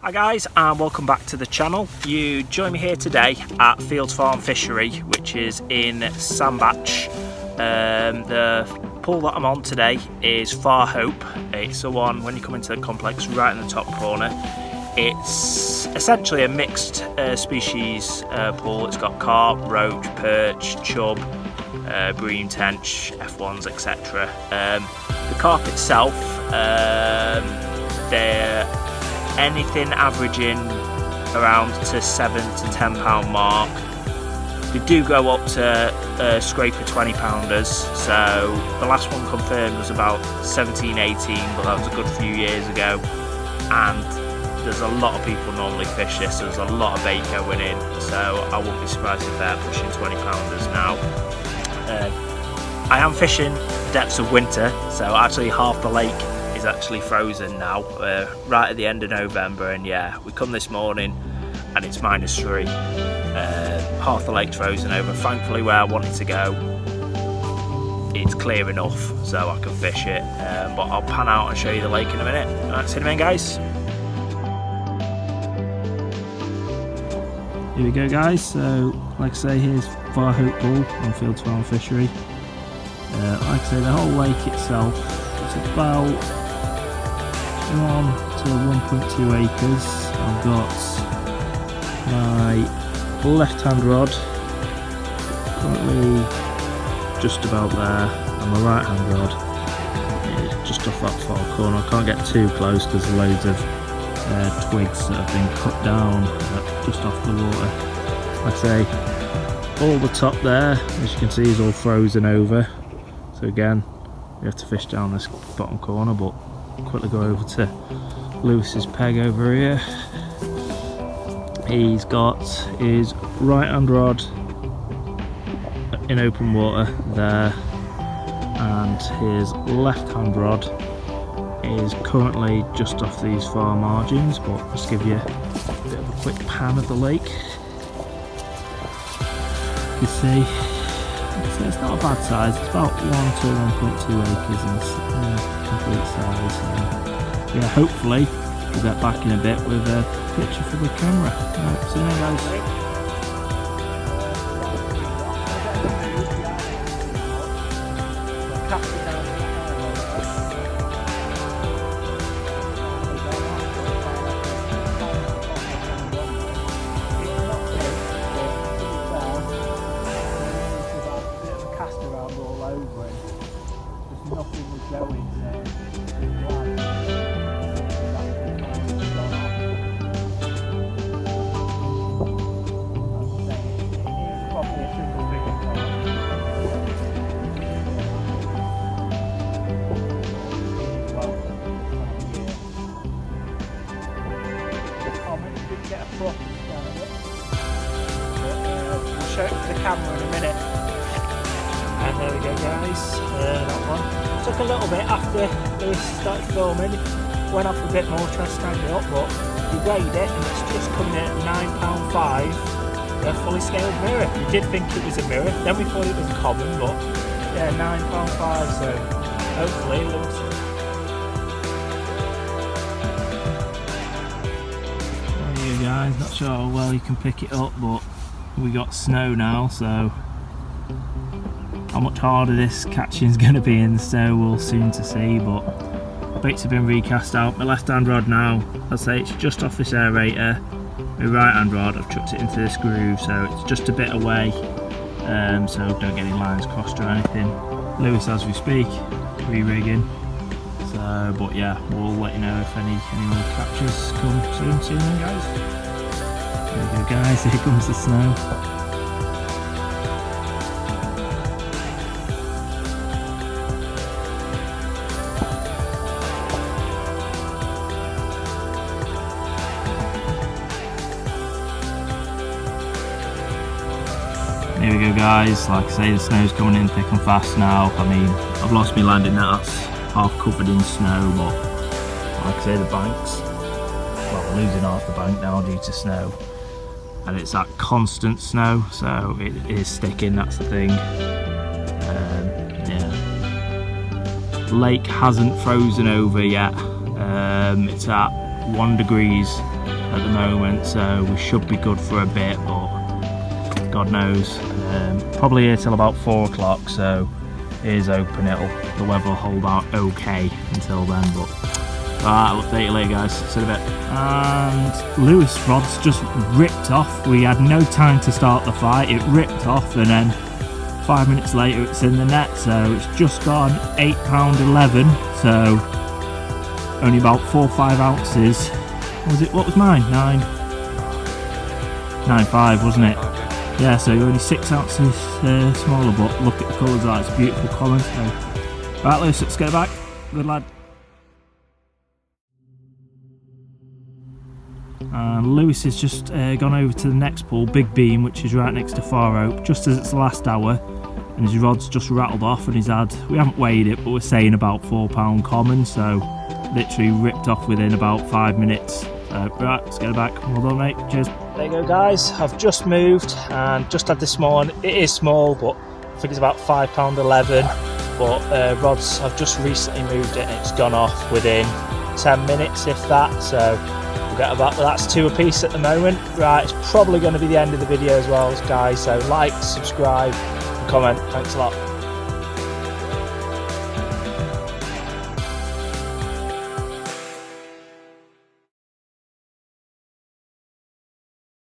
Hi guys, and welcome back to the channel. You join me here today at Fields Farm Fishery, which is in Sandbach. The pool that I'm on today is Far Hope. It's the one when you come into the complex right in the top corner. It's essentially a mixed species pool. It's got carp, roach, perch, chub, bream, tench, F1s, etc. The carp itself, they're anything averaging around to £7 to £10 mark. They do go up to scraper 20 pounders, so the last one confirmed was about 17, 18, but that was a good few years ago, and there's a lot of people normally fish this. There's a lot of bait going in, so I wouldn't be surprised if they're pushing 20 pounders now. I am fishing depths of winter, so actually half the lake is actually frozen now, right at the end of November, and yeah, we come this morning and it's -3. Half the lake's frozen over. Thankfully where I wanted to go, it's clear enough so I can fish it, but I'll pan out and show you the lake in a minute. Alright, see you in a minute guys. Here we go guys, so like I say, here's Far Hope Pool on Fields Farm Fishery. Like I say, the whole lake itself is about 1 to 1.2 acres. I've got my left hand rod currently just about there, and my right hand rod is just off that far corner. I can't get too close because there's loads of twigs that have been cut down just off the water. Like I say, all the top there, as you can see, is all frozen over. So again, we have to fish down this bottom corner, but quickly go over to Lewis's peg over here. He's got his right hand rod in open water there, and his left hand rod is currently just off these far margins, but just give you a bit of a quick pan of the lake. You can see it's not a bad size. It's about 1 to 1.2 acres in complete size. Yeah, hopefully we'll get back in a bit with a picture for the camera. Right, see you now guys. Nothing was going there. Probably a single big one. Didn't get a proper scan of it. I'll show it for the camera in a minute. And there we go guys, that one. Took a little bit after Lewis started filming, went off a bit more trying to stand it up, but he weighed it and it's just coming in at £9.5, a fully scaled mirror. We did think it was a mirror, then we thought it was common, but yeah, £9.5, so hopefully Lewis. There you go guys, not sure how well you can pick it up, but we got snow now, so how much harder this catching is going to be in the snow we'll soon to see, but baits have been recast out. My left hand rod now, I'll say it's just off this aerator. My right hand rod, I've chucked it into this groove, so it's just a bit away, so don't get any lines crossed or anything. Lewis, as we speak, re-rigging. So, but yeah, we'll let you know if any more captures come soon. See you then guys. There we go guys, here comes the snow. Here we go guys, like I say, the snow's coming in thick and fast now. I mean, I've lost my landing net, that's half covered in snow, but like I say, the banks, well, we're losing half the bank now due to snow, and it's that constant snow, so it is sticking, that's the thing. Yeah, lake hasn't frozen over yet. It's at 1 degrees at the moment, so we should be good for a bit, but God knows. Probably here till about 4 o'clock, so it is open. The weather will hold out okay until then, but alright, I'll update you later, guys. See you in a bit. And Lewis rod's just ripped off. We had no time to start the fight. It ripped off, and then 5 minutes later it's in the net, so it's just gone £8.11, so only about 4 or 5 ounces. What was mine? 9.5, wasn't it? Yeah, so only 6 ounces smaller, but look at the colours, it's a beautiful colour. So, right, Lewis, let's get back. Good lad. And Lewis has just gone over to the next pool, Big Beam, which is right next to Far Oak, just as it's the last hour, and his rod's just rattled off, and we haven't weighed it, but we're saying about £4 common, so literally ripped off within about 5 minutes. Right, let's get it back. Well done, mate. Cheers. There you go, guys. I've just moved and just had this one. It is small, but I think it's about £5.11. But rods, I've just recently moved it and it's gone off within 10 minutes, if that. So we'll get about, that's 2 apiece at the moment. Right, it's probably going to be the end of the video as well, guys. So like, subscribe, and comment. Thanks a lot.